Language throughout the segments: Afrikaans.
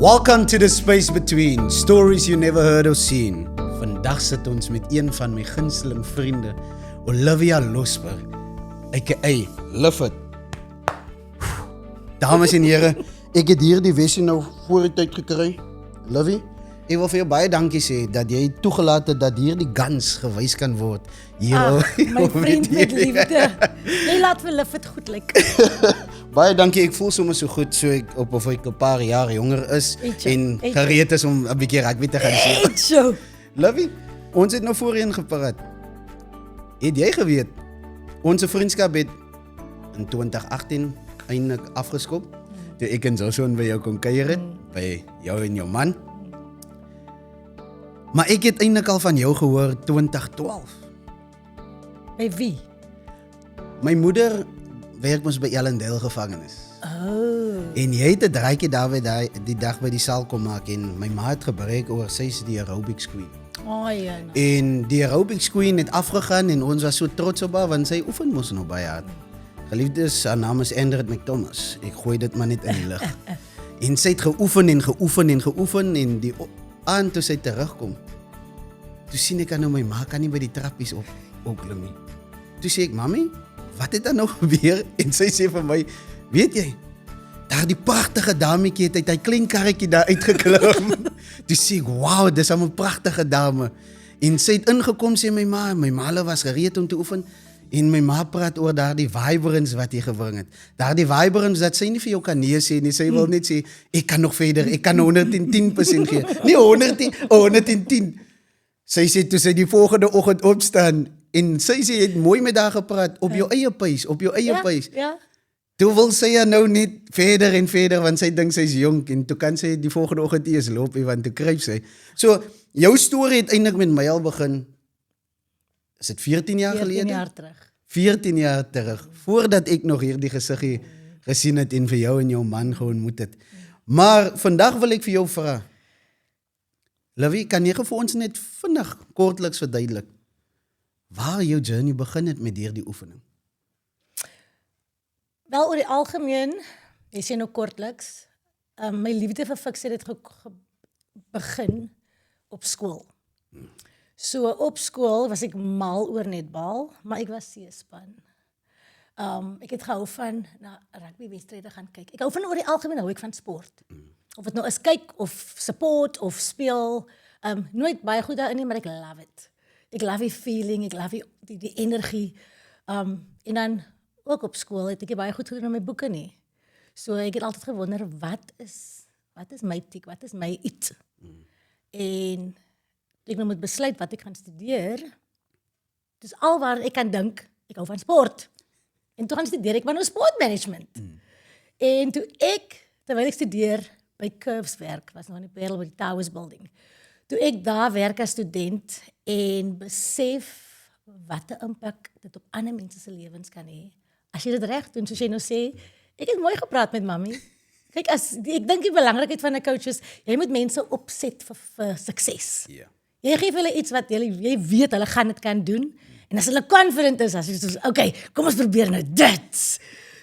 Welcome to the space between, stories you never heard or seen. Vandag sit ons met een van my gunsteling vriende, Olivia Losper, aka Lifford. Dames en here, ek het hier die visie nou voor die tyd gekry. Livie, ek wil vir jou baie dankie sê dat jy toegelaat het dat hier die guns gewys kan word. Hier, my vriend met liefde. Jy laat vir Lifford goed lyk. Baie dankie, ek voel sommer so goed, so ek of ek 'n paar jaar jonger is en gereed is om 'n bietjie rugby te gaan sien. So. Livie, ons het nou voorheen gepraat. Het jy geweet, ons vriendskap het in 2018 eintlik afgeskop, toe ek en Joshua by jou kon kuier het, by jou en jou man. Maar ek het eintlik al van jou gehoor 2012. By wie? My moeder werk ons by Ellendale gevangenis. Oh. En jy het 'n draaitjie daar by die dag by die saal kom maak en my ma het gebreek oor sy is die aerobics queen. Oh ja. En die aerobics queen het afgegaan en ons was so trots op haar want sy oefen mos nou baie hard. Geliefdes, haar naam is Andret McThomas. Ek gooi dit maar net in die lug. En sy het geoefen en die aand toe sy terugkom. Toe sien ek aan nou my ma kan nie by die trappies opklim nie. Toe sê ek, "Mami, wat het dan nou gebeur?" En sy sê vir my, "Weet jy, daar die pragtige dametjie het uit hy klein karretjie daar uitgeklim." Toe sê ek, "Wow, dis 'n pragtige dame." En sy het ingekom, sê my ma was gereed om te oefen. En my ma praat oor daardie vibrance wat jy gebring het. Daardie vibrance dat sy nie vir jou kan nee sê nie. Sy wil net sê, ek kan nog verder, ek kan 110% gee. Nie 110. Sy sê toe sy die volgende oggend opstaan en sy sê jy het mooi met haar gepraat op jou eie pace. Ja. Toe wil sy ja nou net verder en verder want sy dink sy's jonk en toe kan sy die volgende oggend eers loop want toe kruip sy. So jou storie het eintlik met my al begin. Is dit 14 jaar gelede? 14 jaar terug. 14 jaar terug, voordat ek nog hierdie gesiggie gesien het en vir jou en jou man geontmoet het. Maar vandag wil ek vir jou vra. Livie, kan jy vir ons net vinnig kortliks verduidelik waar jou journey begin het met hierdie oefening? Wel oor die algemeen, jy sê nou kortliks, my liefde vir fiksie het begin op skool. So op skool was ek mal oor netbal, maar ek was C-span. Ek het gehou van na rugbywedstryde gaan kyk. Ek hou van oor die algemeen hou ek van sport. Of dit nou is kyk of support of speel, nooit baie goed daarin nie, maar ek love it. Ek love die feeling, ek love die energie. En dan ook op skool het ek baie goed gedoen in my boeke nie. So ek het altyd gewonder wat is my tik, wat is my iets. En ek nou moet besluit wat ek gaan studeer. Dis alwaar ek kan dink, ek hou van sport. En toe gaan studeer ek maar nou sportmanagement. En toe terwyl ek studeer by Curves werk, was nog in die Parel by die Towers building. Toe ek daar werk as student en besef wat 'n impak dit op ander mense se lewens kan hê. As jy dit reg doen, soos jy nou sê, ek het mooi gepraat met mami. Kyk, ek dink die belangrikheid van 'n coach is, jy moet mense opset vir sukses. Ja. Jy gee vir hulle iets wat jy weet hulle gaan dit kan doen. En as hulle confident is, as jy sê, okay, kom ons probeer nou dit.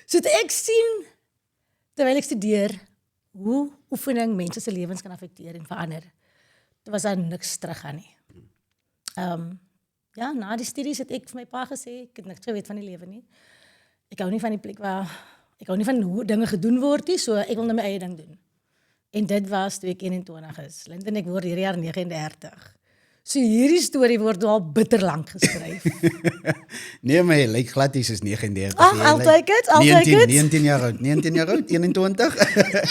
So ek sien, terwyl ek studeer, hoe oefening mense se lewens kan affekteer en verander. Dit was daar niks terug aan nie. Ja, na die studies het ek vir my pa gesê, ek het niks geweet van die lewe nie. Ek hou nie van die plek ek hou nie van hoe dinge gedoen word nie, so ek wil nou my eie ding doen. En dit was toe ek 21 is. Lint en ek word hierdie jaar 39. So hierdie storie word al bitter lank geskryf. Nee, maar jy lyk glad is 39. I'll take it. 19 jaar oud, 21.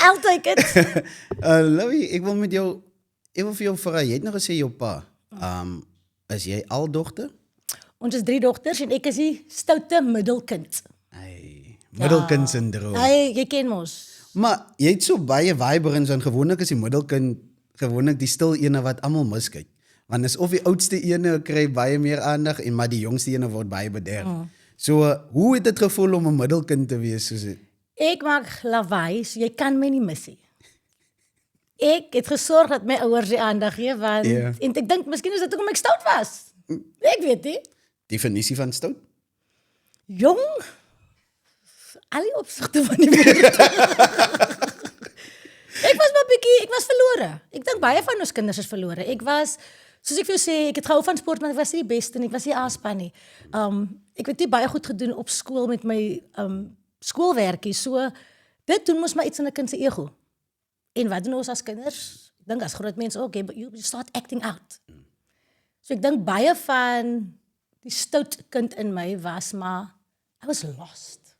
I'll take it. Livie, ek wil vir jou vra, jy het nog gesê jou pa, is jy al dogter? Ons is 3 dogters en ek is die stoute middelkind. Middelkind syndroom. Jy ken mos. Maar jy het so baie vibrance en gewoonlik is die middelkind gewoonlik die stil ene wat almal miskyk. Want is of die oudste ene kry baie meer aandag en maar die jongste ene word baie bederf. So, hoe het dit gevoel om 'n middelkind te wees soos dit? Ek maak lawaai, so jy kan my nie mis nie. Ek het gesorg dat my ouers die aandag gee, want en ek dink miskien is dit hoekom ek stout was. Ek weet nie. Definisie van stout? Jong, al die opsigte van die wêreld. Ek was verlore. Ek dink baie van ons kinders is verlore. Soos ek vir jou sê, ek het gehou van sport, maar ek was nie die beste nie, ek was nie A-span nie. Ek het nie baie goed gedoen op skool met my skoolwerkie, so dit doen mos maar iets in 'n kind se ego. En wat doen ons as kinders? Ek dink as groot mense ook, you start acting out. So ek dink baie van die stout kind in my was, maar I was lost.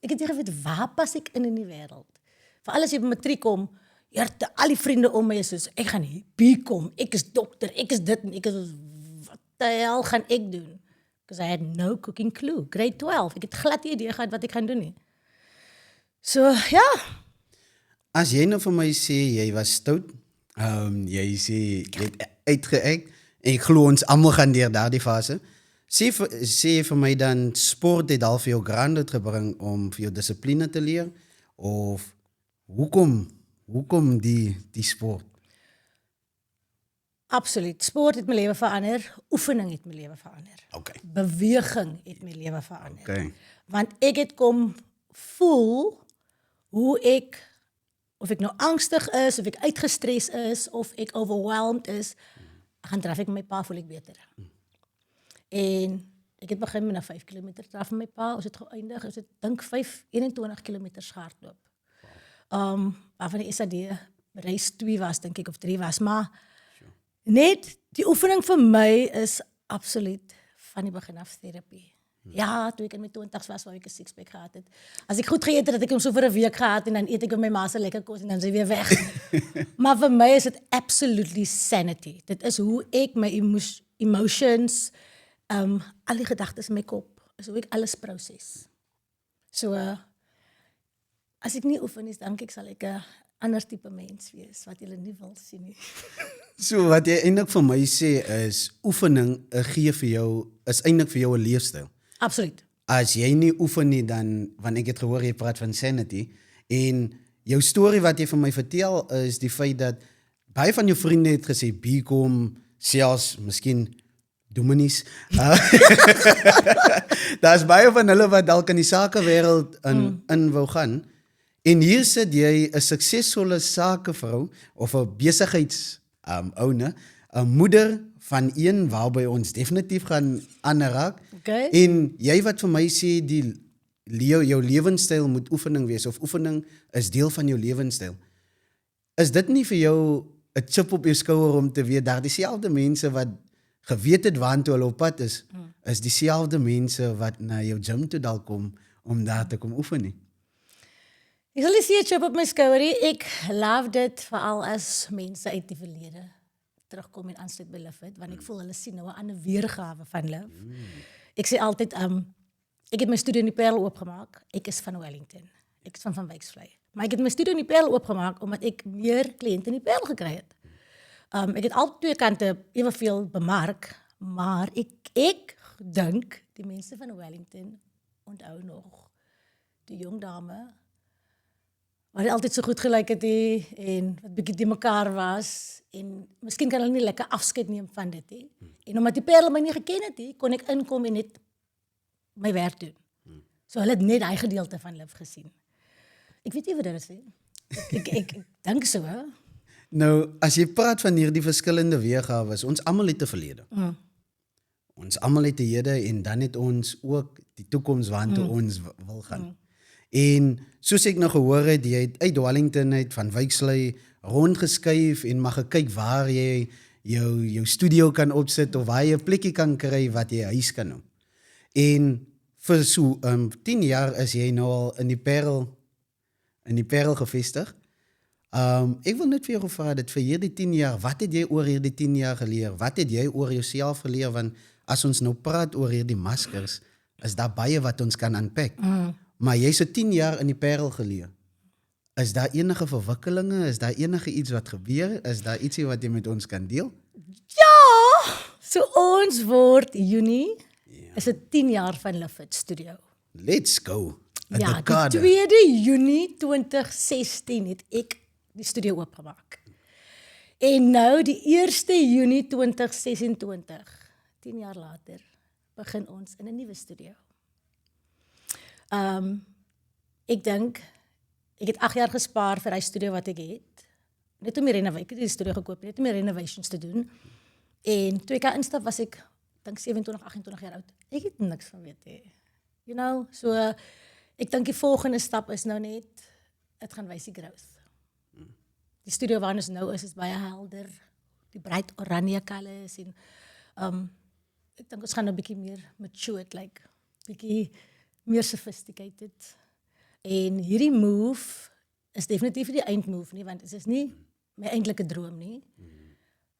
Ek het nie geweet waar pas ek in die wêreld. Veral as jy by matriek kom, al die vriende om my is soos, ek gaan hier kom, ek is dokter, ek is dit, en ek is, wat die hel gaan ek doen? Because I had no cooking clue. Grade 12, ek het glad nie idee gehad wat ek gaan doen nie. So, ja. As jy nou vir my sê, jy was stout, jy sê, jy het uitgeëik, en ek glo ons almal gaan deur daardie fase, sê vir my dan, sport het al vir jou grounded gebring om vir jou dissipline te leer, of hoekom die sport? Absoluut. Sport het my lewe verander, oefening het my lewe verander. Okay. Beweging het my lewe verander. Okay. Want ek het kom voel hoe of ek nou angstig is, of ek uitgestres is, of ek overwhelmed is, gaan draf ek met my pa, voel ek beter. En ek het begin met 5 kilometer draf met my pa, ons het geëindig, ons het dink 21 kilometer hardloop. Waarvan die SAD reis 2 was, dink ek, of 3 was, maar net die oefening vir my is absoluut van die begin af terapie. Ja, toe ek in my 20's was, waar ek 'n sixpack gehad het. As ek goed geëet het, ek hom so vir 'n week gehad, en dan eet ek met my ma se lekker kos, en dan is hy weer weg. Maar vir my is dit absolutely sanity. Dit is hoe ek my emotions, al die gedagtes in my kop, is hoe ek alles proses. So, as ek nie oefen is, dink ek sal ek 'n ander tipe mens wees, wat julle nie wil sien nie. So wat jy eintlik vir my sê is, oefening is eintlik vir jou 'n leefstyl. Absoluut. As jy nie oefen nie, dan, want ek het gehoor jy praat van sanity, en jou storie wat jy vir my vertel is die feit dat baie van jou vriende het gesê, BCom, selfs, miskien dominees. Daar's baie van hulle wat dalk in die sakewêreld in wou gaan, en hier sit jy 'n suksesvolle sakevrou, of 'n besigheidsowner, 'n moeder van een waarby ons definitief gaan aanraak. Okay. En jy wat vir my sê jou lewenstyl moet oefening wees, of oefening is deel van jou lewenstyl. Is dit nie vir jou 'n chip op jou skouer om te weet dat dieselfde mense wat geweet het waantoe hulle op pad is dieselfde mense wat na jou gym toe dalk kom om daar te kom oefen nie? Ek sal nie sê 'n chip op my skouer, ek love dit veral as mense uit die verlede terugkom en aansluit by Live, want ek voel hulle sien nou 'n ander weergawe van Live. Ek sê altyd, ek het my studio in die Parel oopgemaak, ek is van Wellington, ek is van Wyksvlei, maar ek het my studio in die Parel oopgemaak, omdat ek meer kliënte in die Parel gekry het. Ek het al twee kante evenveel bemark, maar ek dink die mense van Wellington onthou nog die jong dame wat altyd so goed gelyk het en wat bietjie die mekaar was, en miskien kan hulle nie lekker afskeid neem van dit nie. En omdat die Parel my nie geken het nie, kon ek inkom en net my werk doen. So hulle het net daai gedeelte van Live gesien. Ek weet nie wat dit is nie. Ek dink so, hè? Nou, as jy praat van hierdie verskillende weergawe, ons almal het 'n verlede. Ons almal het 'n hede, en dan het ons ook die toekoms waantoe ons wil gaan. En soos ek nou gehoor het, jy het uit Wellington uit van Wyksvlei rondgeskuif en mag gekyk waar jy jou studio kan opsit, of waar jy 'n plekkie kan kry wat jy huis kan noem. En vir so 10 jaar is jy nou al in die Parel gevestig. Ek wil net vir jou vra, dit vir hierdie 10 jaar, wat het jy oor hierdie 10 jaar geleer? Wat het jy oor jouself geleer? Want as ons nou praat oor hierdie maskers, is daar baie wat ons kan unpack. Maar jy so 10 jaar in die Parel geleer. Is daar enige verwikkelinge? Is daar enige iets wat gebeur? Is daar ietsie wat jy met ons kan deel? Ja! So ons word Junie, is dit 10 jaar van Live Studio. Let's go. 'n Ja, dekade. die 2 Junie 2016 het ek die studio oopgemaak. En nou die 1 Junie 2026, 10 jaar later, begin ons in 'n nuwe studio. Ek dink ek het 8 jaar gespaar vir die studio wat ek het. Net om ek het die studio gekoop, net om die renovations te doen. En toe ek instap was ek, dink 27, 28 jaar oud. Ek het niks van weet hê. You know, so ek dink die volgende stap is nou net, dit gaan wys die growth. Die studio waar ons nou is baie helder, die bright oranje colours en ek dink ons gaan nou 'n bietjie meer matured, like bietjie meer sophisticated. En hierdie move is definitief nie die eindmove nie, want dit is nie my eintlike droom nie.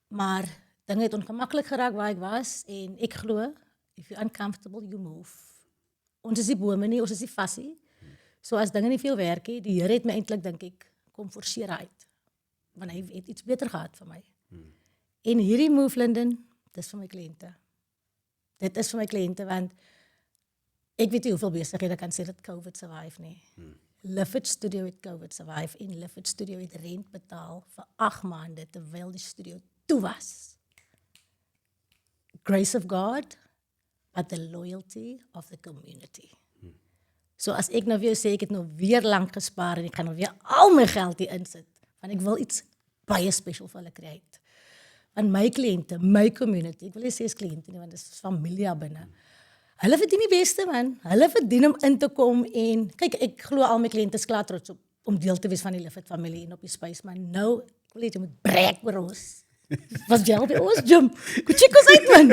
Maar dinge het ongemaklik geraak waar ek was en ek glo, if you're uncomfortable, you move. Ons is die bome nie, ons is die vassie. So as dinge nie veel werk nie, die Here het my eintlik dink ek kom forceer uit. Want hy het iets beter gehad vir my. En hierdie move, Linden, dis vir my kliënte. Dit is vir my kliënte want ek weet nie hoeveel besighede kan sê dat COVID survive nie. Lifford Studio het COVID survive en Lifford Studio het rent betaal vir 8 maande terwyl die studio toe was. Grace of God, but the loyalty of the community. So as ek nou weer sê ek het nou weer lank gespaar en ek gaan nou weer al my geld hier insit, want ek wil iets baie special vir hulle create. Want my kliënte, my community, ek wil nie sê is kliënte nie, want dit is familie binne. Hulle verdien die beste man. Hulle verdien om in te kom en kyk, ek glo al my kliënte is klaar trots om deel te wees van die Lifford familie en op die space, maar nou, ek wil net jy moet brek oor ons. Was jy al by ons, Jim? Kom check ons uit man.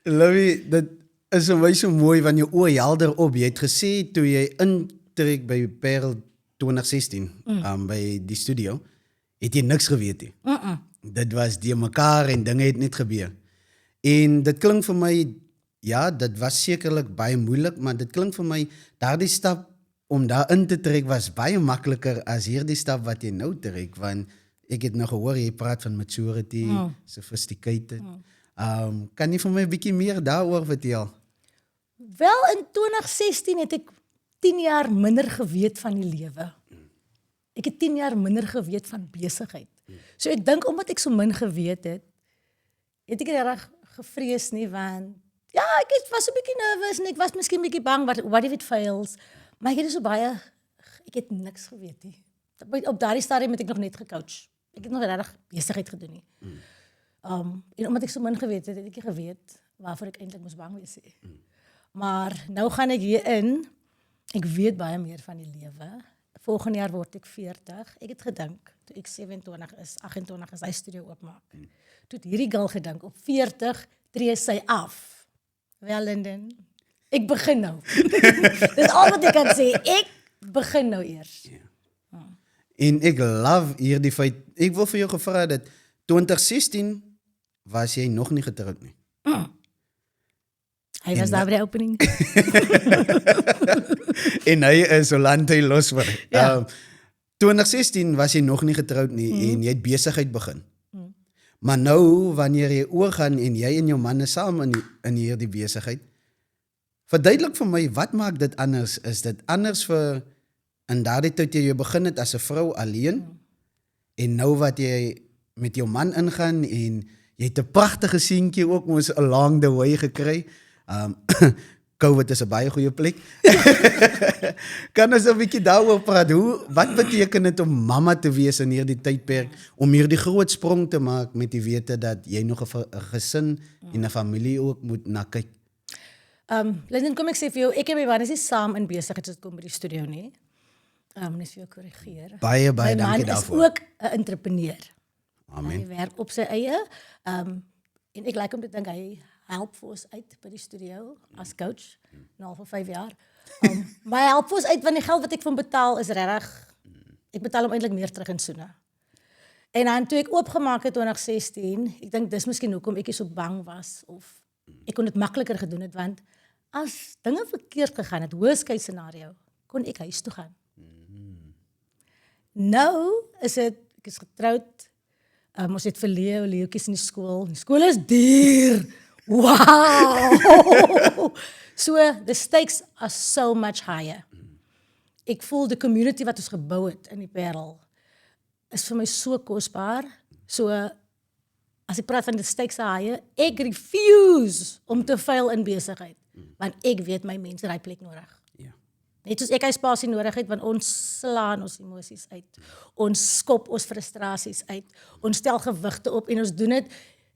Louis, dit is vir my so mooi van jou oë helder op. Jy het gesê toe jy intrek by Parel 2016 by die studio, het jy niks geweet nie. Dit was die mekaar en dinge het net gebeur. En dit klink vir my, ja, dit was sekerlik baie moeilik, maar dit klink vir my, daardie stap om daar in te trek was baie makliker as hierdie stap wat jy nou trek, want ek het nou gehoor, jy praat van maturity, sophisticated. Kan jy vir my 'n bietjie meer daaroor vertel? Wel, in 2016 het ek 10 jaar minder geweet van die lewe. Ek het 10 jaar minder geweet van besigheid. So ek dink omdat ek so min geweet het ek reg gevrees nie, want ja, ek was so 'n bietjie nervous en ek was miskien 'n bietjie bang what if it fails. Maar ek het so baie, ek het niks geweet nie. Op daardie stadium het ek nog net gecoach. Ek het nog regtig besigheid gedoen nie. En omdat ek so min geweet het, het ek nie geweet waarvoor ek eintlik moes bang wees. Maar nou gaan ek hier in. Ek weet baie meer van die lewe. Volgende jaar word ek 40. Ek het gedink, toe ek 27 is, 28 is, hy studio oopmaak. Toe het hierdie girl gedink, op 40 tree sy af. Wel, Linden, ek begin nou. Dis al wat ek kan sê. Ek begin nou eers. En ek love hierdie feit. Ek wil vir jou gevra dat 2016 was jy nog nie getroud nie. Hy was daar by die opening. En hy is Holland hy los vir. Ja. 2016 was jy nog nie getroud nie en jy het besigheid begin. Maar nou wanneer jy oorgaan en jy en jou man is saam in hierdie besigheid, verduidelik vir my, wat maak dit anders? Is dit anders vir in daardie tyd jy begin het as 'n vrou alleen en nou wat jy met jou man ingaan en jy het 'n pragtige seentjie ook mos along the way gekry. COVID is 'n baie goeie plek. Kan ons 'n bietjie daaroor praat? Wat beteken dit om mamma te wees in hierdie tydperk, om hierdie groot sprong te maak met die wete dat jy nog 'n gesin en 'n familie ook moet na kyk? Linden, kom ek sê vir jou, ek en my man is nie saam in besigheid as dit kom by die studio nie. Net vir jou korrigeer. Baie dankie daarvoor. My man is ook 'n entrepreneur. Amen. Hy werk op sy eie. En ek like om te dink hy help vir ons uit by die studio as coach, nou al vir 5 jaar. Maar hy help vir ons uit, want die geld wat ek van betaal is regtig, ek betaal hom eintlik meer terug in soene. En dan toe ek oopgemaak het 2016, ek dink dis miskien hoekom ek so bang was, of ek kon dit makliker gedoen het, want as dinge verkeerd gegaan het, worst case scenario, kon ek huis toe gaan. Nou is dit, ek is getroud, ons het vir leeuetjies in die skool. Die skool is duur. Wow! So, the stakes are so much higher. Ek voel die community wat ons gebou het in die Parel is vir my so kosbaar. So, as ek praat van the stakes are higher, ek refuse om te fail in besigheid. Want ek weet my mense het daai plek nodig. Ja. Net soos ek hy spasie nodig het, want ons slaan ons emosies uit. Ons skop ons frustrasies uit. Ons stel gewigte op en ons doen dit.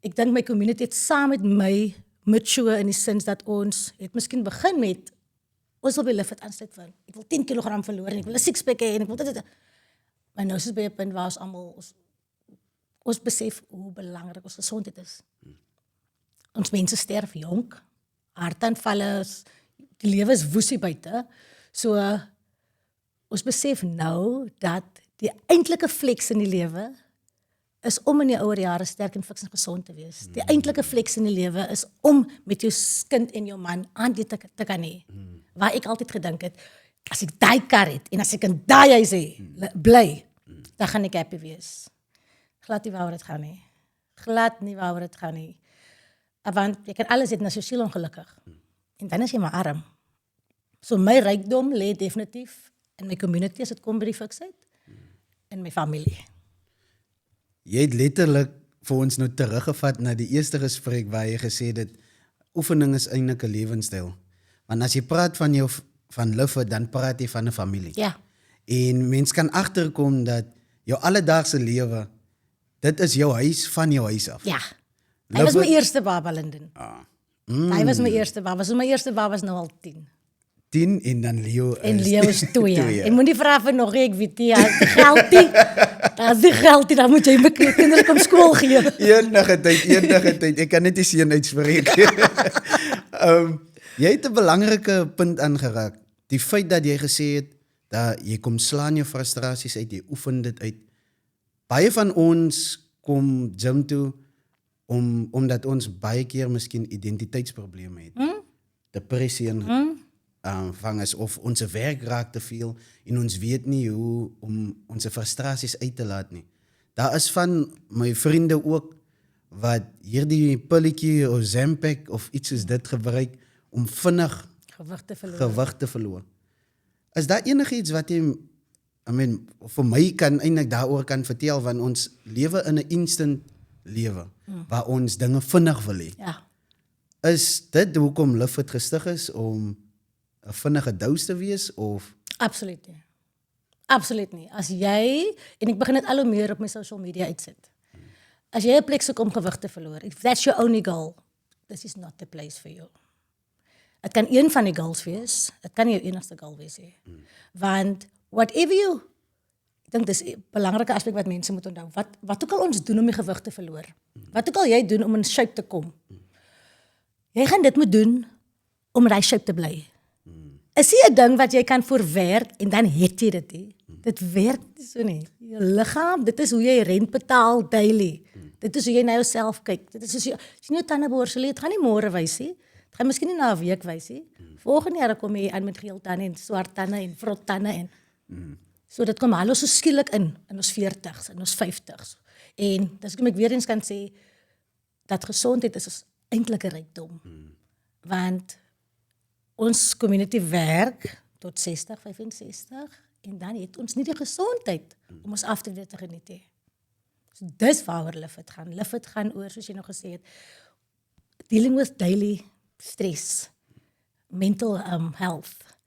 Ek dink my community het saam met my mature in die sin dat ons het miskien begin met ons wil by Live It aansluit van. Ek wil 10 kg verloor en ek wil 'n six-pack hê en ek wil dit. Maar nou is dit by 'n punt waar ons almal ons besef hoe belangrik ons gesondheid is. Ons mense sterf jonk, hartaanvalle, die lewe is woesie buite. So ons besef nou dat die eintlike flex in die lewe is om in die ouer jare sterk en fiks en gesond te wees. Die eintlike flex in die lewe is om met jou kind en jou man aan dit te kan hê. Waar ek altyd gedink het, as ek daai kar het en as ek in daai huis bly, dan gaan ek happy wees. Glad nie waaroor dit gaan nie. Glad nie waaroor dit gaan nie. Want jy kan alles hê, en as jy siel ongelukkig. En dan is jy maar arm. So my rykdom lê definitief in my community as dit kom by die fiksheid, en my familie. Jy het letterlik vir ons nou teruggevat na die eerste gesprek waar jy gesê het, oefening is eintlik 'n lewenstyl. Want as jy praat van Live It, dan praat jy van 'n familie. Ja. En mens kan agterkom dat jou alledaagse lewe, dit is jou huis van jou huis af. Ja. Hy was my eerste baba, Linden. Hy was my eerste baba. So my eerste baba was nou al 10. 10 en dan Leo is... En Leo is 2. En moenie vra vir nog ek weet nie, as die geld nie. As die geld nie, dan moet jy my kinders kom skool gee. Enige tyd. Ek kan net die seën uitspreek. Jy het 'n belangrike punt aangeraak. Die feit dat jy gesê het dat jy kom slaan jou frustrasies uit, jy oefen dit uit. Baie van ons kom gym toe omdat ons baie keer miskien identiteitsprobleme het. Depressie en vang is of ons werk raak te veel en ons weet nie hoe om ons frustrasies uit te laat nie. Daar is van my vriende ook wat hierdie pilletjie of Zempak of iets soos dit gebruik om vinnig gewig te verloor. Is daar enigiets wat jy vir my kan eintlik daaroor kan vertel, want ons lewe in 'n instant lewe waar ons dinge vinnig wil hê. Ja. Is dit hoekom Live It gestig is om 'n vinnige dous te wees of? Absoluut nie. Absoluut nie. As jy, en ek begin dit al hoe meer op my social media uitsit. As jy 'n plek soek om gewig te verloor, if that's your only goal, this is not the place for you. Het kan een van die goals wees, het kan nie jou enigste goal wees nie. Want whatever you, ek dink dis 'n belangrike aspek wat mense moet onthou. Wat ook al ons doen om die gewig te verloor, wat ook al jy doen om in shape te kom, jy gaan dit moet doen om in daai shape te bly. Is nie 'n ding wat jy kan voorwerk en dan het jy dit nie. Dit werk nie so nie. Jou liggaam, dit is hoe jy rent betaal daily. Dit is hoe jy na jouself kyk. Dit is soos jy nou tande borsel, dit gaan nie môre wys nie. Dit gaan miskien nie na 'n week wys nie. Volgende jaar kom jy aan met geel tande en swart tande en vrot tande en so dit kom al so skielik in ons 40s, in ons 50s. En dis hoekom ek weer eens kan sê dat gesondheid is eintlik 'n rykdom. Want ons community werk tot 60, 65 en dan het ons nie die gesondheid om ons aftrede te geniet nie. So dis waaroor Live It gaan. Live It gaan oor, soos jy nog gesê het, dealing with daily stress, mental health,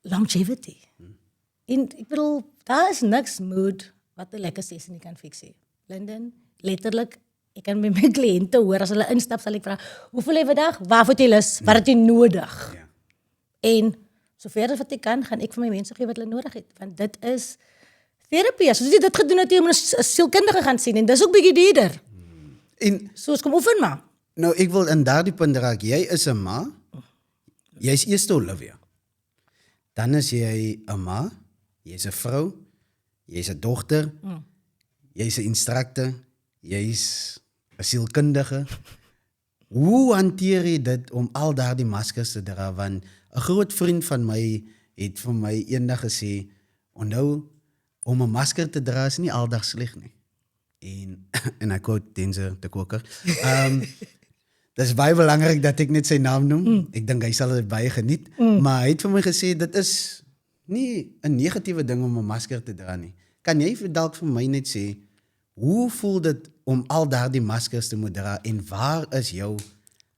longevity. En ek bedoel, daar is niks mood wat 'n lekker sessie nie kan fix nie. Linden, letterlik, ek kan met my kliënte hoor, as hulle instap, sal ek vra, hoeveel jy vandag? Waarvoor het jy lus? Wat het jy nodig? Ja. En sover as wat ek kan, gaan ek vir my mense gee wat hulle nodig het, want dit is terapie. As jy dit gedoen het, jy moet 'n sielkundige gaan sien en dis ook bietjie duurder. En So ons kom oefen maar. nou ek wil in daardie punt raak. Jy is 'n ma. Jy's eers Olivia. Dan is jy 'n ma, jy's 'n vrou, jy's 'n dogter, jy's 'n instrukteur, jy's 'n sielkundige. Hoe hanteer jy dit om al daardie maskers te dra? Want 'n groot vriend van my het vir my eendag gesê, onthou, om 'n masker te dra is nie aldag sleg nie. En ek quote Denzel de Koker. Dit is baie belangrik dat ek net sy naam noem. Ek dink hy sal dit baie geniet. Maar hy het vir my gesê, dit is nie 'n negatiewe ding om 'n masker te dra nie. Kan jy dalk vir my net sê, hoe voel dit om al daardie maskers te moet dra en waar is jou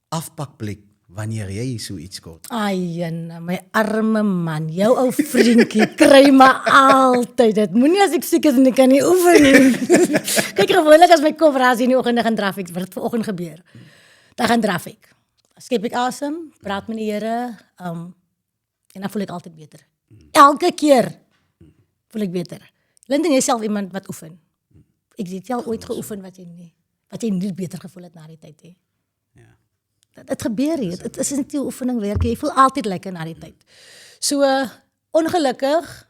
afpakplek wanneer jy so iets kort? Ai, en my arme man, jou ou vriendjie kry my altyd. Dit moenie as ek siek is en ek kan nie oefen nie. Kyk, gewoonlik as my kop raas in die oggend gaan draf ek, wat vanoggend gebeur. Dan gaan draf ek. Skep ek asem, praat met die Here, en dan voel ek altyd beter. Elke keer voel ek beter. Linden jy self iemand wat oefen. Ek het al ooit geoefen wat jy nie beter gevoel het na die tyd hè. Dit gebeur nie. Dit is net die oefening werk. Jy voel altyd lekker na die tyd. So ongelukkig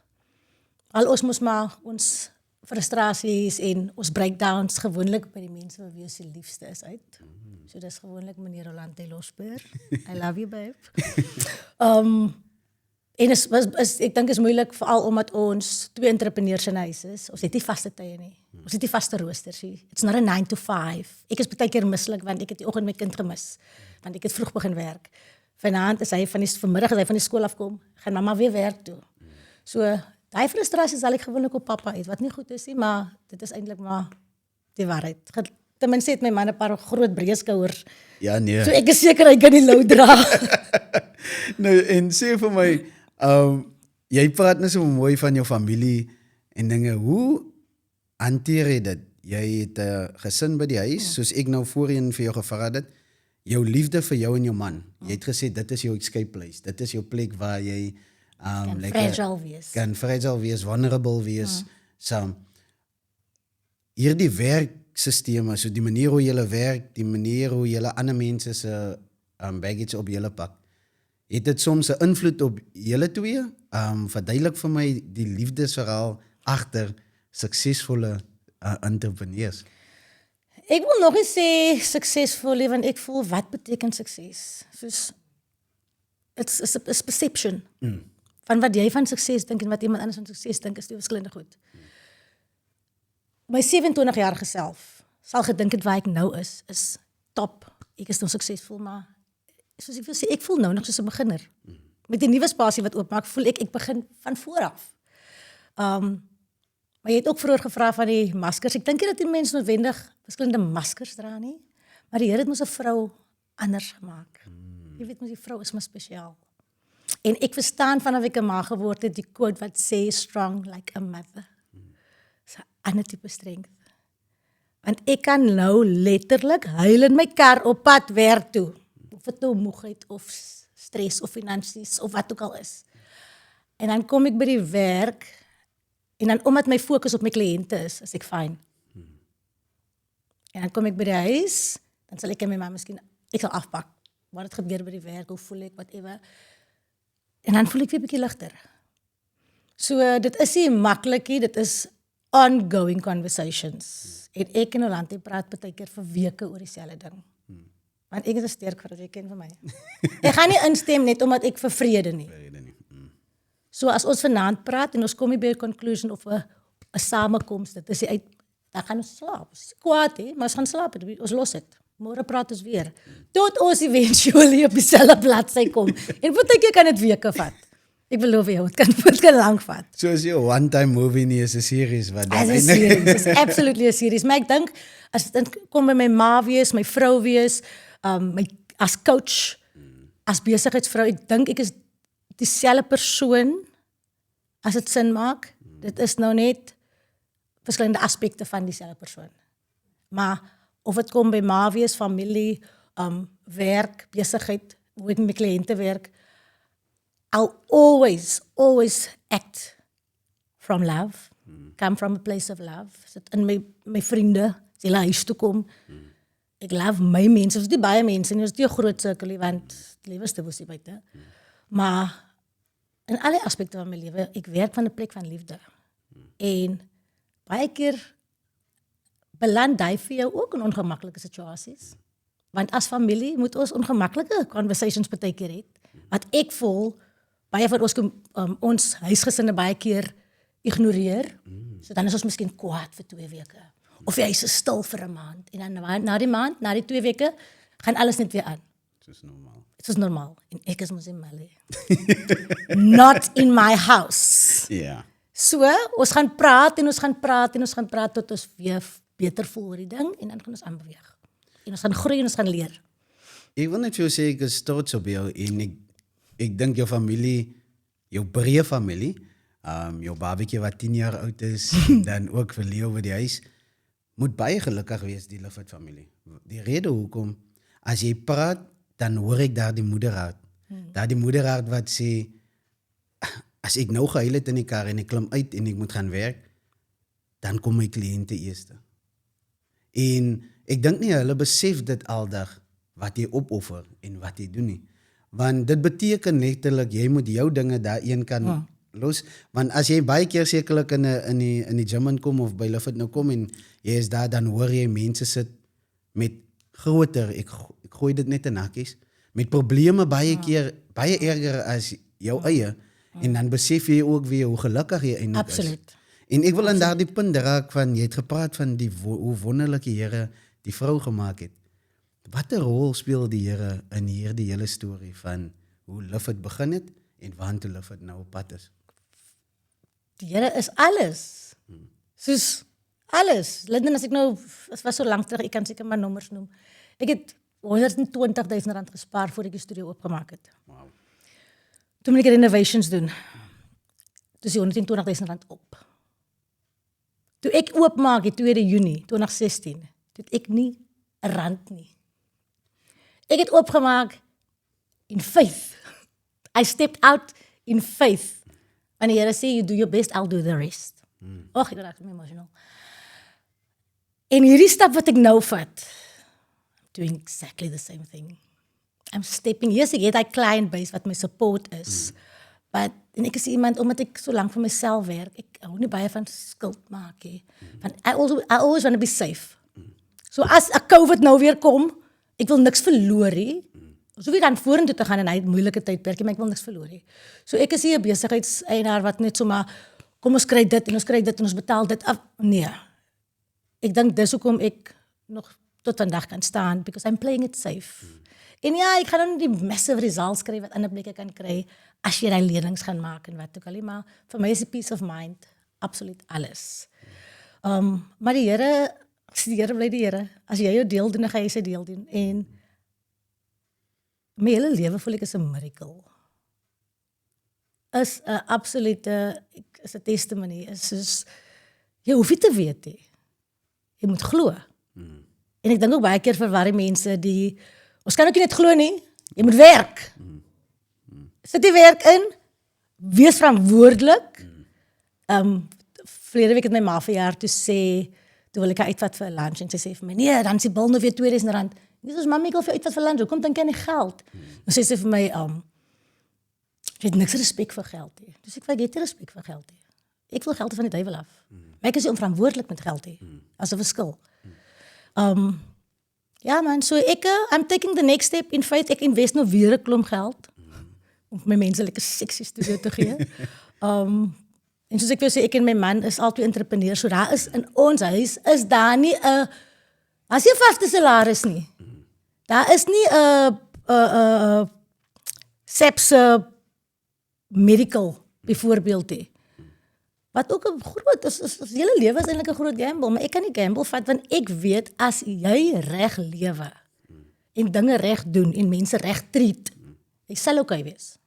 al ons moes maar ons frustrasies en ons breakdowns gewoonlik by die mense wat wie ons die liefste is uit. So dis gewoonlik meneer Rolante Losper. I love you babe. En ek dink is moeilik veral omdat ons twee entrepreneurs in huis is. Ons het nie vaste tye nie. Ons het nie vaste roosters nie. It's not a 9 to 5. Ek is baie keer misslik want ek het die oggend my kind gemis. Want ek het vroeg begin werk. Vanaand is hy vanmiddag as hy van die skool afkom, gaan mamma weer werk toe. So daai frustrasie sal ek gewoonlik op pappa uit wat nie goed is nie, maar dit is eintlik maar die waarheid. Ten minste het my man 'n paar groot breë skouers. Ja nee. So ek is seker hy kan die load dra. Nou en sê vir my, jy praat net so mooi van jou familie en dinge. Hoe hanteer jy dit? Jy het 'n gesin by die huis, soos ek nou voorheen vir jou gevra het. Jou liefde vir jou en jou man. Jy het gesê dit is jou escape place. Dit is jou plek waar jy Kan fragile wees. Kan fragile wees, vulnerable wees. So hierdie werksisteme, so die manier hoe jy werk, die manier hoe jy ander mense se baggage op julle pak. Het dit soms 'n invloed op julle twee? Verduidelik vir my die liefdesverhaal agter suksesvolle entrepreneurs. Ek wil nog eens sê suksesvol, want ek voel wat beteken sukses? Soos it's perception. Van wat jy van sukses dink en wat iemand anders van sukses dink is twee verskillende goed. My 27-jarige self sal gedink het waar ek nou is top. Ek is nou suksesvol, maar soos ek wil sê, ek voel nou nog soos 'n beginner. Met die nuwe spasie wat oopmaak, voel ek begin van voor af. Maar jy het ook vroeër gevra van die maskers. Ek dink nie dat die mens noodwendig verskillende maskers dra nie, maar die Here het mos 'n vrou anders gemaak. Jy weet mos die vrou is maar spesiaal. En ek verstaan vanaf ek 'n ma geword het die quote wat sê strong like a mother. Dis 'n ander tipe strength. Want ek kan nou letterlik huil in my kar op pad werk toe. Of dit nou moegheid of stres of finansies of wat ook al is. En dan kom ek by die werk en dan omdat my fokus op my kliënte is ek fyn. En dan kom ek by die huis, dan sal ek en my ma miskien ek sal afpak. Wat het gebeur by die werk, hoe voel ek, whatever. En dan voel ek weer 'n bietjie ligter. So dit is nie maklik nie, dit is ongoing conversations. En ek en Rolante praat baie keer vir weke oor dieselfde ding. Want ek is 'n sterk vrou, jy ken vir my. Ek gaan nie instem net omdat ek vir vrede nie. So as ons vanaand praat en ons kom nie by 'n conclusion of 'n samekoms, dit is uit, dan gaan ons slaap. Kwaad hè, maar ons gaan slaap, ons los dit. Môre praat ons weer. Tot ons eventually op dieselfde bladsy kom. En baie keer kan dit weke vat. Ek beloof jou, dit kan lank vat. So is jou one-time movie nie, is 'n series wat dan As 'n series, is absolutely 'n series. Maar ek dink as dit kom by my ma wees, my vrou wees, my as coach, as besigheidsvrou, ek dink ek is dieselfde persoon as dit sin maak. Dit is nou net verskillende aspekte van dieselfde persoon. Maar of dit kom by ma wees, familie, werk, besigheid, hoe ek met my kliënte werk, I'll always act from love, come from a place of love. Sit in my vriende, as hulle huis toe kom. Ek love my mense, ons is nie baie mense nie, ons is nie 'n groot sirkel, want die lewe is te woesie buite. Maar in alle aspekte van my lewe, ek werk van 'n plek van liefde. En baie keer beland jy vir jou ook in ongemaklike situasies. Want as familie moet ons ongemaklike conversations baie keer hê. Wat ek voel, baie van ons huisgesinne baie keer ignoreer. So dan is ons miskien kwaad vir 2 weke. Of jy is stil vir 'n maand. En dan na die maand, na die 2 weke, gaan alles net weer aan. Dit is normaal. Dit is normaal. En ek is mos in Mali. Not in my house. Ja. So, ons gaan praat en ons gaan praat en ons gaan praat tot ons weer beter voel oor die ding en dan gaan ons aanbeweeg. En ons gaan groei en ons gaan leer. Ek wil net vir jou sê ek is trots op jou en ek dink jou familie, jou breë familie, jou babatjie wat 10 jaar oud is, dan ook vir Leo by die huis, moet baie gelukkig wees, die Lifford familie. Die rede hoekom, as jy praat, dan hoor ek daar die moederhart. Daar die moederhart wat sê, as ek nou gehuil het in die kar en ek klim uit en ek moet gaan werk, dan kom my kliënte eerste. En ek dink nie hulle besef dit aldag, wat jy opoffer en wat jy doen nie. Want dit beteken letterlik, jy moet jou dinge daar een kan los. Want as jy baie keer sekerlik in die gym inkom of by Lifford nou kom en jy is daar, dan hoor jy mense sit met groter, ek gooi dit net in hakkies, met probleme baie keer, baie erger as jou eie. En dan besef jy ook weer hoe gelukkig jy eintlik is. Absoluut. En ek wil aan daardie punt raak van, jy het gepraat van hoe wonderlike Here die vrou gemaak het. Watter rol speel die Here in hierdie hele storie van hoe Lifford begin het en waartoe Lifford nou op pad is? Die Here is alles. Soos alles. Linden, as ek nou, het was so lang terug, ek kan seker maar nommers noem. Ek het R120,000 gespaar voor ek die studio opgemaak het. Wow. Toen moet ek renovations doen. Dus die R120,000 op. Toe ek oopmaak die 2 Junie 2016, toe het ek nie 'n rand nie. Ek het oopgemaak in faith. I stepped out in faith. En die Here sê, you do your best, I'll do the rest. Och, ek raak emotional. En hierdie stap wat ek nou vat, I'm doing exactly the same thing. I'm stepping, yes, ek het die client base wat my support is. But, en ek is iemand, omdat ek so lang vir myself werk, ek hou nie baie van skuld maak. Want I always want to be safe. So as 'n COVID nou weer kom, ek wil niks verloor nie. So wie dan vorentoe te gaan en hy het moeilike tydperkie, maar ek wil niks verloor nie. So ek is hier 'n besigheidseienaar wat net so maar, kom ons kry dit en ons kry dit en ons betaal dit af. Nee. Ek dink dis hoekom ek nog tot vandag kan staan, because I'm playing it safe. En ja, ek gaan nou nie die massive results kry wat ander plekke kan kry, as jy die lenings gaan maak en wat ook al, maar vir my is die peace of mind absoluut alles. Maar die Here bly die Here. As jy jou deel doen, dan gaan jy sy deel doen. En my hele lewe voel ek is 'n miracle. Is 'n absolute, is 'n testimony, is soos, jy hoef nie te weet nie. Jy moet glo. En ek dink ook baie keer verwar die mense die, ons kan ook nie net glo nie, jy moet werk. Sit die werk in, wees verantwoordelik. Verlede week het my ma verjaar toe sê, toe wil ek haar uitvat vir 'n lunch en sy sê vir my, nee, dan is die bil nou weer R2,000. Dis soos, mami, ek wil vir jou uitvat vir lunch, hoekom dink jy aan die geld? Dan sê sy vir my, jy het niks respek vir geld nie. Dus ek het nie respek vir geld nie. Ek wil geld van die duiwel af. Maar ek is nie onverantwoordelik met geld nie. As 'n verskil. Ja man, so I'm taking the next step. In fact, ek invest nou weer 'n klomp geld om my mense lekker sexy studio te gee. En soos ek wil sê, ek en my man is albei entrepreneurs, so daar is in ons huis, is daar nie 'n, as jy vaste salaris nie. Daar is nie 'n sepse medical byvoorbeeld nie. Wat ook 'n groot is hele lewe is eintlik 'n groot gamble, maar ek kan nie gamble vat want ek weet as jy reg lewe en dinge reg doen en mense reg treat, jy sal okay wees.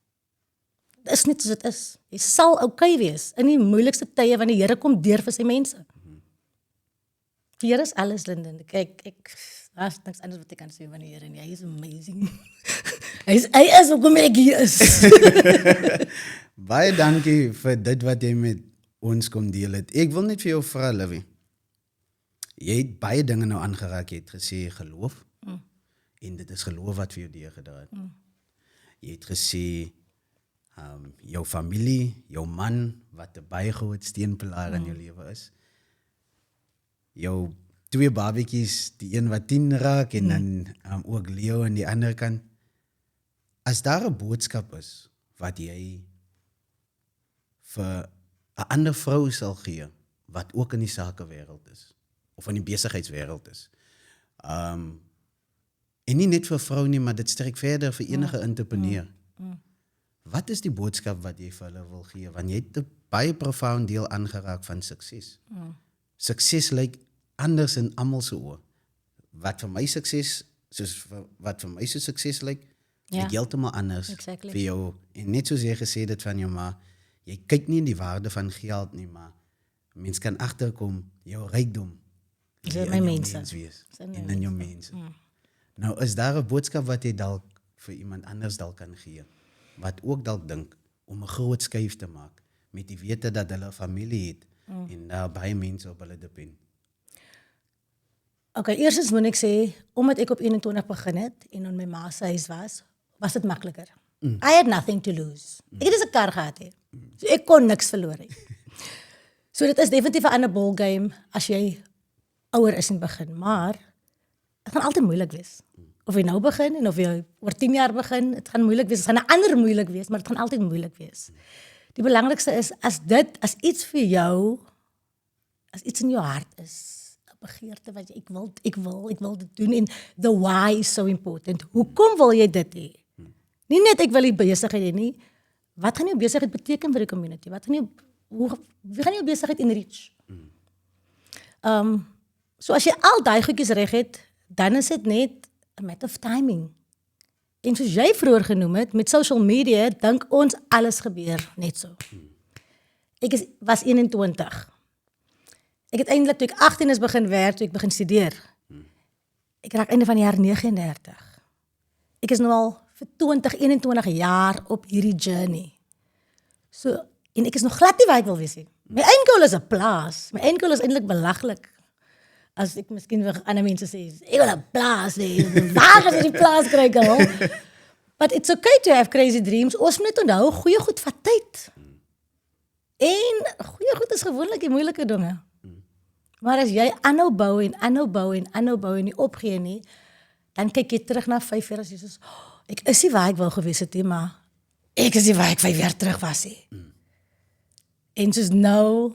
Dit is net soos dit is. Jy sal okay wees in die moeilikste tye wanneer die Here kom deur vir sy mense. Die Here is alles, Linden. Kyk, daar's niks anders wat ek kan sê van die Here nie. Hy is amazing. hy is hoekom ek hier is. Baie dankie vir dit wat jy met ons kom deel het. Ek wil net vir jou vra, Livy. Jy het baie dinge nou aangeraak. Jy het gesê geloof. En dit is geloof wat vir jou deurgedra het. Jy het gesê jou familie, jou man, wat 'n baie groot steunpilaar in jou lewe is. Jou 2 babatjies, die een wat 10 raak en dan ook Leo aan die ander kant. As daar 'n boodskap is wat jy vir 'n ander vrou sal gee wat ook in die sakewêreld is of in die besigheidswêreld is. En nie net vir vrou nie, maar dit strek verder vir enige entrepreneur. Wat is die boodskap wat jy vir hulle wil gee? Want jy het 'n baie profound deel aangeraak van sukses. Sukses lyk anders in almal se oë. Wat vir my sukses soos wat vir my so sukses lyk, Ja. lyk heeltemal anders Exactly. vir jou. En net soos jy gesê dit van jou ma, jy kyk nie in die waarde van geld nie, maar mens kan agterkom jou rykdom Dis lê in my in jou mense. mens wees Dis in my en in jou mense. Nou is daar 'n boodskap wat jy dalk vir iemand anders dalk kan gee, wat ook dalk dink om 'n groot skuif te maak met die wete dat hulle 'n familie het en daar baie mense op hulle depend. Okay, eerstens moet ek sê, omdat ek op 21 begin het en in my ma se huis was dit makliker. I had nothing to lose. Ek het 'n kar gehad hê. So ek kon niks verloor hê. So dit is definitief 'n ander ball game as jy ouer is in die begin, maar dit gaan altyd moeilik wees. Of jy nou begin en of jy oor 10 jaar begin, dit gaan moeilik wees. Dit gaan 'n ander moeilik wees, maar dit gaan altyd moeilik wees. Die belangrikste is as iets vir jou, as iets in jou hart is, 'n begeerte wat jy ek wil dit doen en the why is so important. Hoekom wil jy dit hê? Nie net ek wil die besigheid hê nie. Wat gaan jou besigheid beteken vir die community? Wie gaan jou besigheid enrich? So as jy al daai goedjies reg het, dan is dit net a matter of timing. En soos jy vroeër genoem het, met social media, dink ons alles gebeur net so. Ek was 21. Ek het eintlik toe ek 18 is begin werk, toe ek begin studeer. Ek raak einde van die jaar 39. Ek is nou al vir 21 jaar op hierdie journey. So, en ek is nog glad nie waar ek wil wees nie. My eindgoal is 'n plaas. My eindgoal is eintlik belaglik. As ek miskien vir ander mense sê, ek wil 'n plaas hê. Waar gaan ek die plaas kry, girl? But it's okay to have crazy dreams. Ons moet net onthou, goeie goed vat tyd. En goeie goed is gewoonlik die moeilike dinge. Maar as jy aanhou bou en nie opgee nie, dan kyk jy terug na 5 jaar as jy sê, ek is nie waar ek wou gewees het nie, maar ek is nie waar ek 5 jaar terug was nie. En soos nou,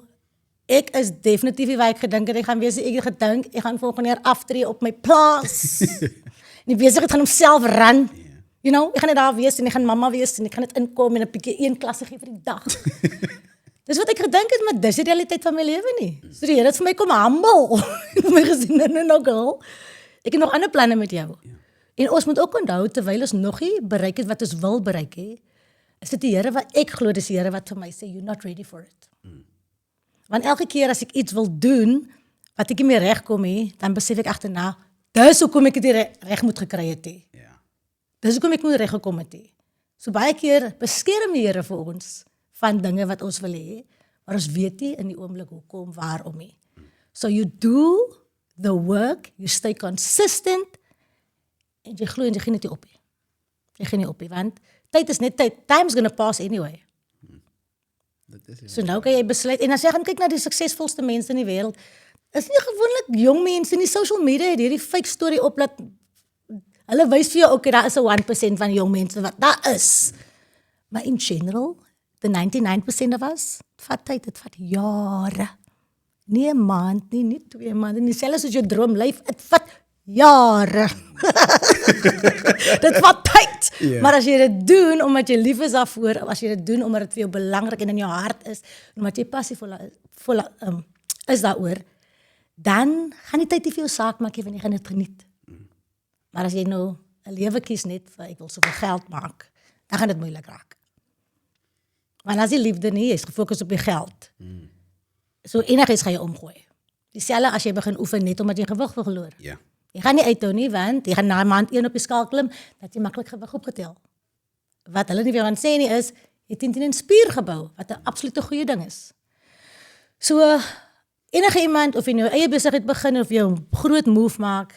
ek is definitief nie waar ek gedink het ek gaan wees. Ek het gedink, ek gaan volgende jaar aftree op my plaas. En die besigheid gaan homself run. You know, ek gaan net daar wees en ek gaan mamma wees en ek gaan net inkom en 'n bietjie een klasse gee vir die dag. Dis wat ek gedink het, maar dis die realiteit van my lewe nie. So die Here het vir my kom humble. Vir my gesê, no girl. Ek het nog ander planne met jou. En ons moet ook onthou, terwyl ons nog nie bereik het wat ons wil bereik het, is dit die Here wat ek glo, dis die Here wat vir my sê, you're not ready for it. Want elke keer as ek iets wil doen, wat ek nie meer regkom nie, dan besef ek agterna, dis hoekom ek dit reg moet gekry het nie. Ja. Dis hoekom ek moet reggekom het nie. So baie keer beskerm die Here vir ons van dinge wat ons wil hê, maar ons weet nie in die oomblik hoekom, waarom nie. So you do the work, you stay consistent, en jy glo en jy gee net nie op nie. Jy gee nie op nie, want tyd is net tyd. Time's gonna pass anyway. So nou kan jy besluit, en as jy gaan kyk na die suksesvolste mense in die wêreld, is nie gewoonlik jong mense nie. Social media het hierdie fake story op dat hulle wys vir jou, okay, daar is 'n 1% van jong mense wat daar is. Maar in general, the 99% of us, het vat tyd, het vat jare. Nie 'n maand nie, nie 2 maande nie, selfs as jou droomlyf, het vat jare. Dit vat tyd. Ja. Maar as jy dit doen omdat jy lief is daarvoor, as jy dit doen omdat dit vir jou belangrik en in jou hart is, omdat jy passievol is daaroor, dan gaan die tyd nie vir jou saak maak nie, want jy gaan dit geniet. Maar as jy nou 'n lewe kies net vir ek wil soveel geld maak, dan gaan dit moeilik raak. Want as jy liefde nie, jy is gefokus op die geld. So enigiets gaan jy omgooi. Dieselfde as jy begin oefen net omdat jy gewig wil verloor. Ja. Jy gaan nie uithou nie, want jy gaan na maand 1 op die skaal klim, dat jy maklik gewig opgetel. Wat hulle nie weer aan sê nie is, jy het 'n spier gebou, wat 'n absolute goeie ding is. So, enige iemand, of jy nou eie besigheid begin, of jy 'n groot move maak,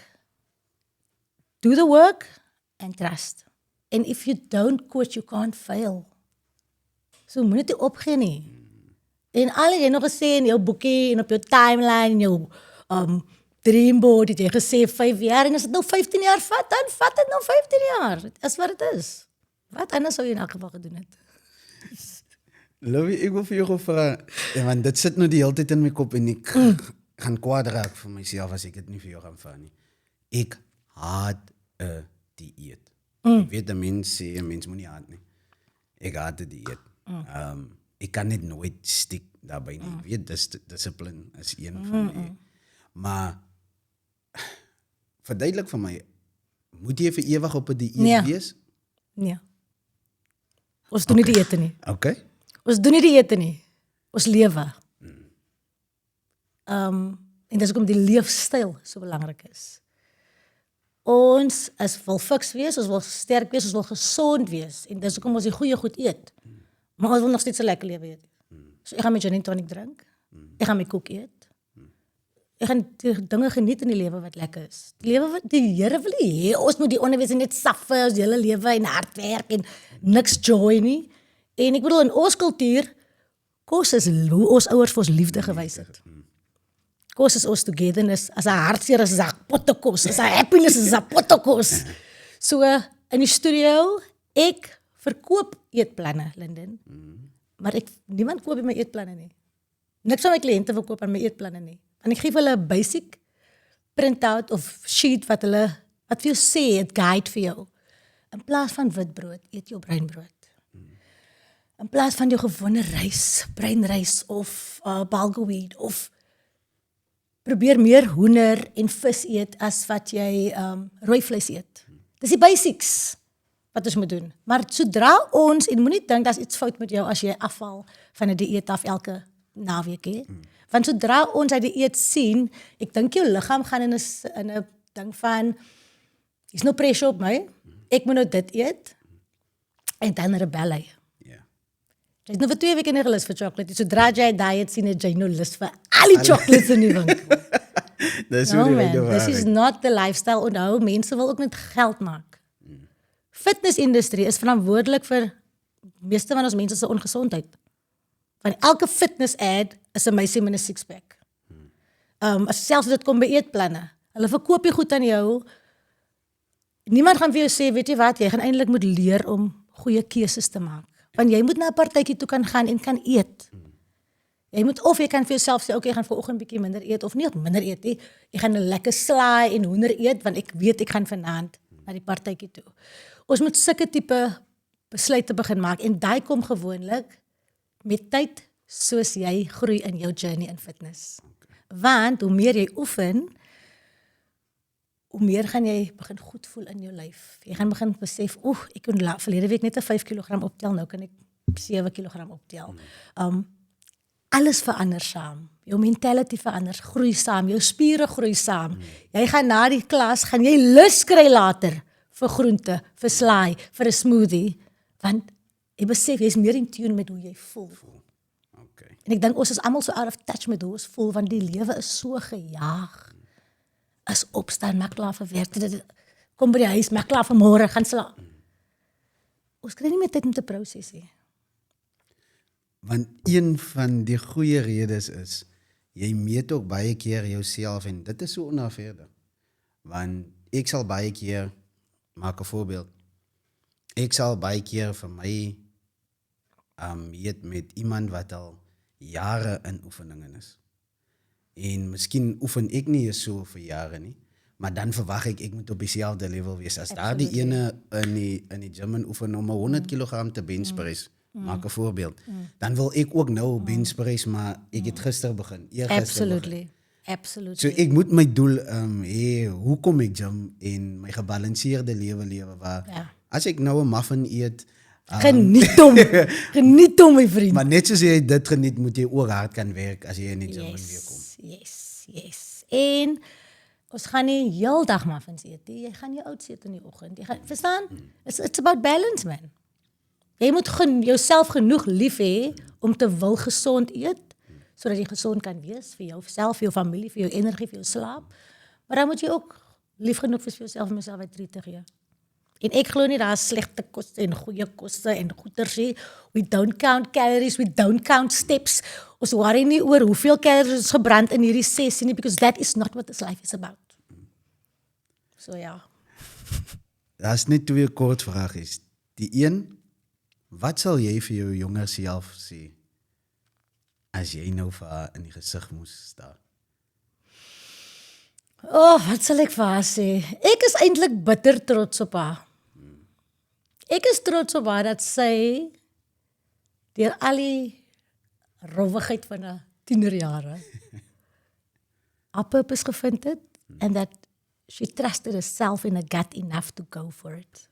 do the work and trust. And if you don't quit, you can't fail. So, moet dit nie opgee nie. En al het jy nog gesê in jou boekie, en op jou timeline, en jou dreamboard, het jy gesê 5 jaar, en as dit nou 15 jaar vat, dan vat dit nou 15 jaar. Dit is wat het is. Wat anders sou jy in elk geval gedoen het? Lovie, ek wil vir jou vra, want dit sit nou die hele tyd in my kop, en ek gaan kwaad raak vir myself, as ek dit nie vir jou gaan vra nie. Ek haat 'n dieet. Ek weet, 'n mens sê, 'n mens moet nie haat nie. Ek haat 'n dieet. Ek kan net nooit stiek daarbij nie. Ek weet, discipline is een van die. Maar verduidelik vir my, Moet jy vir ewig op 'n dieet Nee. wees? Nee. Ons doen nie dieete nie. Okay. Ons doen nie dieete nie. Ons lewe. En dis hoekom die leefstyl so belangrik is. Ons wil fiks wees, ons wil sterk wees, ons wil gesond wees en dis hoekom ons die goeie goed eet. Maar ons wil nog steeds 'n lekker lewe hê. So ek gaan my gin and tonic drink. Ek gaan my koek eet. Ek gaan die dinge geniet in die lewe wat lekker is. Die lewe wat die Here wil hê, ons moet die onderwys net suffer ons hele lewe en hard werk en niks joy nie. En ek bedoel in ons kultuur kos is hoe ons ouers vir ons liefde gewys het. Kos is ons togetherness, as 'n hartseer is 'n pottekos, as 'n happiness is 'n pottekos. So in die studio, ek verkoop eetplanne, Linden. Maar niemand koop my eetplanne nie. Niks van my kliënte verkoop aan my eetplanne nie. En ek gee vir hulle 'n basic printout of sheet wat vir jou sê, 'n guide vir jou. In plaas van witbrood, eet jou breinbrood. In plaas van jou gewone rys, breinrys of bulgur of probeer meer hoender en vis eet as wat jy rooi vleis eet. Dis die basics wat ons moet doen. Maar sodra ons, en moenie dink daar's iets fout met jou as jy afval van 'n dieet af elke naweek hè. Want sodra ons uit die dieet sien, ek dink jou liggaam gaan in 'n ding van hier's no pressure op my. Ek moet nou dit eet. En dan rebel hy. Jy het nou vir 2 weke nie gelus vir chocolate. Sodra jy diet sien, het jy nou lus vir al die chocolates in die winkel. Dis No hoe man, die this is not the lifestyle. Onthou, mense wil ook net geld maak. Fitnessindustrie is verantwoordelik vir meeste van ons mense se ongesondheid. Want elke fitness ad is 'n meisie met 'n six-pack. As selfs dit kom by eetplanne. Hulle verkoop jy goed aan jou. Niemand gaan vir jou sê, weet jy wat, jy gaan eintlik moet leer om goeie keuses te maak. Want jy moet na 'n partytjie toe kan gaan en kan eet. Jy kan vir jouself sê, okay, ek gaan vanoggend bietjie minder eet of nie minder eet nie. Ek gaan 'n lekker slaai en hoender eet want ek weet ek gaan vanaand na die partytjie toe. Ons moet sulke tipe besluite begin maak en daai kom gewoonlik met tyd soos jy groei in jou journey in fitness. Want hoe meer jy oefen, hoe meer gaan jy begin goed voel in jou lyf. Jy gaan begin besef, ek kon verlede week net 'n 5 kg optel, nou kan ek 7 kg optel. Alles verander saam. Jou mentality verander, groei saam, jou spiere groei saam. Jy gaan na die klas, gaan jy lus kry later vir groente, vir slaai, vir 'n smoothie, want jy besef jy's meer in tune met hoe jy voel. Okay. En ek dink ons is almal so out of touch met hoe ons voel, want die lewe is so gejaag. As opstaan, maak klaar vir werk, kom by die huis, maak klaar vir môre, gaan slaap. Ons kry nie meer tyd om te proses nie. Want een van die goeie redes is, jy meet ook baie keer jouself en dit is so onafhanklik. Want ek sal baie keer, maak 'n voorbeeld, ek sal baie keer vir my eet met iemand wat al jare in oefeningen is. En miskien oefen ek nie so vir jare nie, maar dan verwag ek moet op dieselfde level wees. As daar die ene in die gym oefen om 100 kg te benchpress, maak 'n voorbeeld, dan wil ek ook nou benchpress, maar ek het gister begin, eergister begin. Absolutely. So ek moet my doel hoe kom ek gym en my gebalanseerde lewe waar as ek nou 'n muffin eet, Geniet hom my vriend. maar net soos jy dit geniet, moet jy ook hard kan werk as jy in die gym weer kom. Yes. En ons gaan nie heeldag muffins eet nie. Jy gaan jou oats eet in die oggend. Jy gaan verstaan? It's about balance, man. Jy moet jouself genoeg lief hê om te wil gesond eet, sodat jy gesond kan wees vir jouself, vir jou familie, vir jou energie, vir jou slaap. Maar dan moet jy ook lief genoeg vir jouself om jouself uit te gee. En ek glo nie daar is slegte kosse en goeie kosse en goeders nie. We don't count calories, we don't count steps. Ons worry nie oor hoeveel calories ons gebrand in hierdie sessie nie, because that is not what this life is about. So ja. Daar's net 2 kort vrae is. Die een, wat sal jy vir jou jonger self sê as jy nou vir haar in die gesig moes staar? Wat sal ek vir haar sê? Ek is eintlik bitter trots op haar. Ek is trots op haar dat sy deur al die rowwigheid van 'n tienerjare haar purpose gevind het and that she trusted herself in her gut enough to go for it.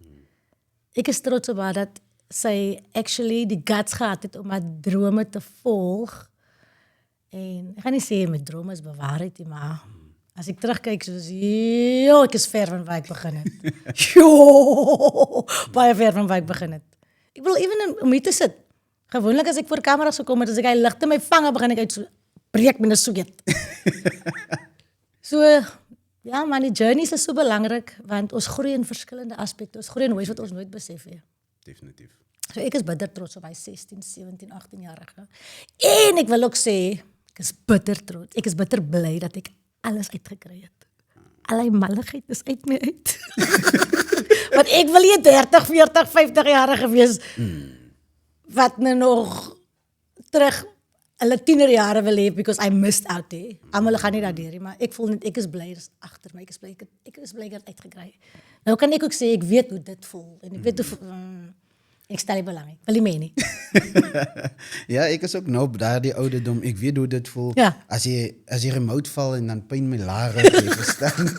Ek is trots op haar dat sy actually die guts gehad het om haar drome te volg. En ek gaan nie sê my drome is bewaarheid nie, maar as ek terugkyk soos, ek is ver van waar ek begin het. Baie ver van waar ek begin het. Ek wil even om hier te sit. Gewoonlik as ek voor kameras gekom het, as ek hy ligte my vange begin ek uit so breek met 'n sweet. So ja, man, die journeys is so belangrik want ons groei in verskillende aspekte. Ons groei in ways wat ons nooit besef het. Definitief. So ek is bitter trots op my 16, 17, 18-jarige. En ek wil ook sê, ek is bitter trots. Ek is bitter bly dat ek alles uitgekry het. Al die malligheid is uit my uit. Want ek wil nie 30, 40, 50-jarige wees wat nou nog terug hulle tienerjare wil hê because I missed out hè. Almal gaan nie daardeur nie, maar ek voel net ek is bly dis agter my. Ek is bly ek het uitgekry. Nou kan ek ook sê ek weet hoe dit voel en ek weet hoe ek stel nie belang nie. Wil nie meer nie. Ja, ek is ook nou op daardie ouderdom. Ek weet hoe dit voel. Ja. As jy remote val en dan pyn my lare, jy verstaan.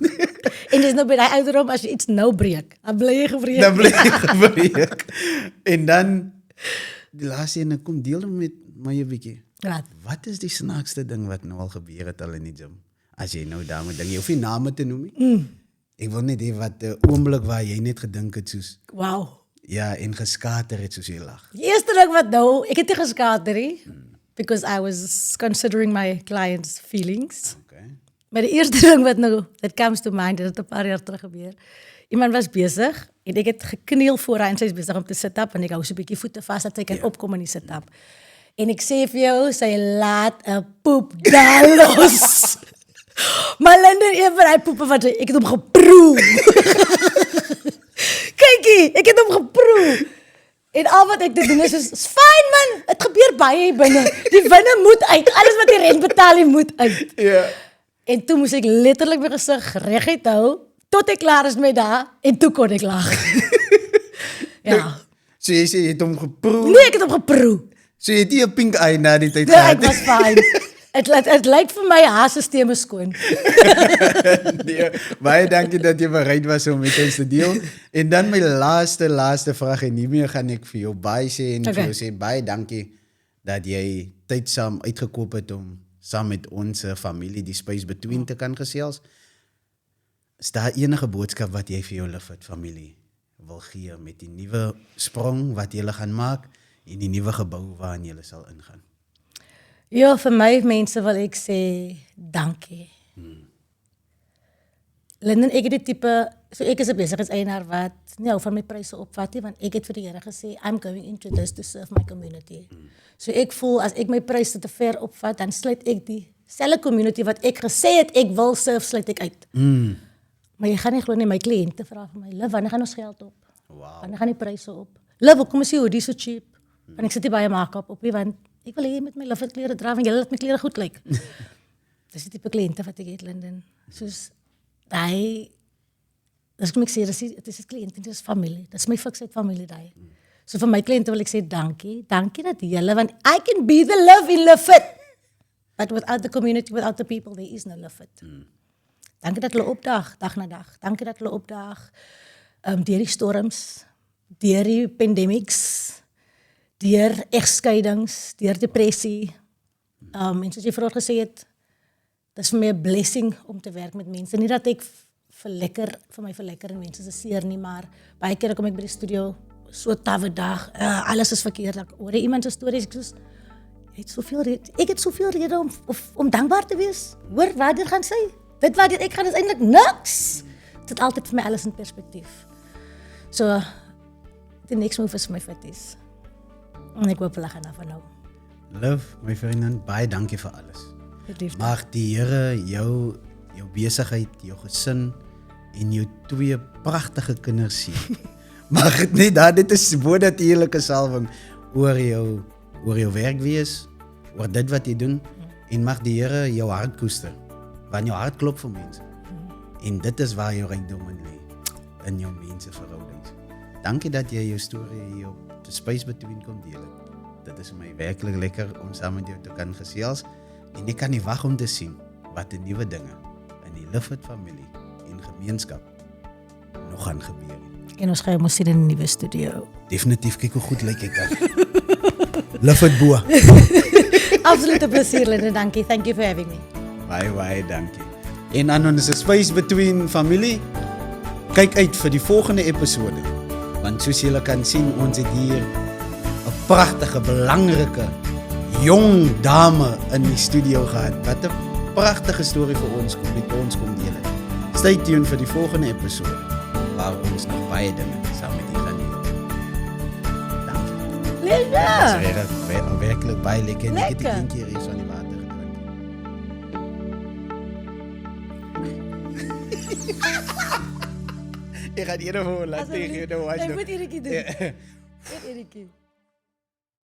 En dis nou by die ouderdom as jy iets nou breek, dan bly jy gebreek. Dan bly jy gebreek. En dan die laaste ene kom deel met my 'n bietjie. Wat is die snaakste ding wat nou al gebeur het al in die gym? As jy nou daar moet ding, jy hoef nie name te noem nie. Ek wil net hê wat 'n oomblik waar jy net gedink het soos Wow. ja, en geskater het soos jy lag. Die eerste ding wat nou, ek het nie geskater nie, because I was considering my clients' feelings. Okay. Maar die eerste ding wat nou, that comes to mind, dit het 'n paar jaar terug gebeur. Iemand was besig en ek het gekniel voor haar en sy is besig om te sit up en ek hou so 'n bietjie voete vas dat sy kan opkom in die sit up. En ek sê vir jou, sy laat 'n poep daar los. Maar Linden, een van die poepe wat ek het hom geproe. Kykie, ek het hom geproe. En al wat ek te doen is fyn man, het gebeur baie hier binne. Die winne moet uit, alles wat die rent betaal die moet uit. Ja. En toe moes ek letterlik my gesig reguit hou, tot ek klaar is met daar, en toe kon ek lag. Ja. So jy sê jy het hom geproe. Nee, ek het hom geproe. So jy het nie 'n pink eye na die tyd Nee, gehad. ek was fyn. Het lyk vir my haarstelsel skoon. Nee, baie dankie dat jy bereid was om met ons te deel. En dan my laaste vraag en hiermee gaan ek vir jou baie sê en vir jou sê baie dankie dat jy tyd saam uitgekoop het om saam met ons familie die Space Between te kan gesels. Is daar enige boodskap wat jy vir jou liefde familie wil gee met die nuwe sprong wat julle gaan maak en die nuwe gebou waarin julle sal ingaan? Ja, vir my mense wil ek sê dankie. Linden, ek het die tipe, so ek is 'n besigheidseienaar wat nie hou van my pryse opvat nie, want ek het vir die Here gesê I'm going into this to serve my community. So ek voel as ek my pryse te ver opvat, dan sluit ek die selfe community wat ek gesê het ek wil serve, sluit ek uit. Maar jy gaan nie glo nie, my kliënte vra vir my, "Liv, wanneer gaan ons geld op? Wow. Wanneer gaan die pryse op? Liv, hoekom is die hoodie so cheap?" Want ek sit nie baie make-up op nie, want ek wil hê met my liefde klere dra, want julle laat my klere goed lyk. Dis die tipe kliënte wat ek het, Linden. Soos daai, dis kom ek sê, dit is 'n kliënt, dit is familie. Dis my fiksheid familie daai. So vir my kliënte wil ek sê dankie. Dankie dat julle, want I can be the love in Lifit. But without the community, without the people, there is no Lifit. Dankie dat hulle opdag, dag na dag. Dankie dat hulle opdag deur die storms, deur die pandemics, deur egskeidings, deur depressie. En soos jy vroeër gesê het, dit is vir my 'n blessing om te werk met mense. Nie dat ek vir my verlekker en mense se seer nie, maar baie kere kom ek by die studio, so tawe dag, alles is verkeerd. Ek hoor iemand se stories, ek soos, ek het soveel rede om dankbaar te wees. Hoor, waartoe gaan sy? Dit waartoe ek gaan is eintlik niks. Dit het altyd vir my alles in perspektief. So, die next move is vir my fitties. En ek hoop hulle gaan daarvan hou. Liv, my vriendin, baie dankie vir alles. Liefde. Mag die Here jou besigheid, jou gesin en jou 2 pragtige kinders sien. Mag dit net dit is bonatuurlike salwing oor jou werk wees, oor dit wat jy doen en mag die Here jou hart koester. Want jou hart klop vir mense. En dit is waar jou rykdom in lê, in jou menseverhoudings. Dankie dat jy jou storie hier op The Space Between kom deel het. Dit is my werklik lekker om saam met jou te kan gesels en ek kan nie wag om te sien wat die nuwe dinge in die Lifit familie en gemeenskap nog gaan gebeur. En ons gaan mos sien in 'n nuwe studio. Definitief, kyk hoe goed lyk ek daar. Love it, Boa. Absolute plesier, Linda. Dankie. Thank you for having me. Baie, dankie. En aan ons Space Between familie, kyk uit vir die volgende episode. Want soos julle kan sien, ons het hier 'n pragtige, belangrike, jong dame in die studio gehad. Wat 'n pragtige storie vir ons kom deel. Stay tuned vir die volgende episode, waar ons nog baie dinge saam met julle gaan doen. Dankie. Linda! Dit is werklik baie lekker. En ek het Lekker. een keer eens aan die water gedrink. Ek gaan hier nou laat tegen jou nou. Ek moet Erikie doen. Erikie.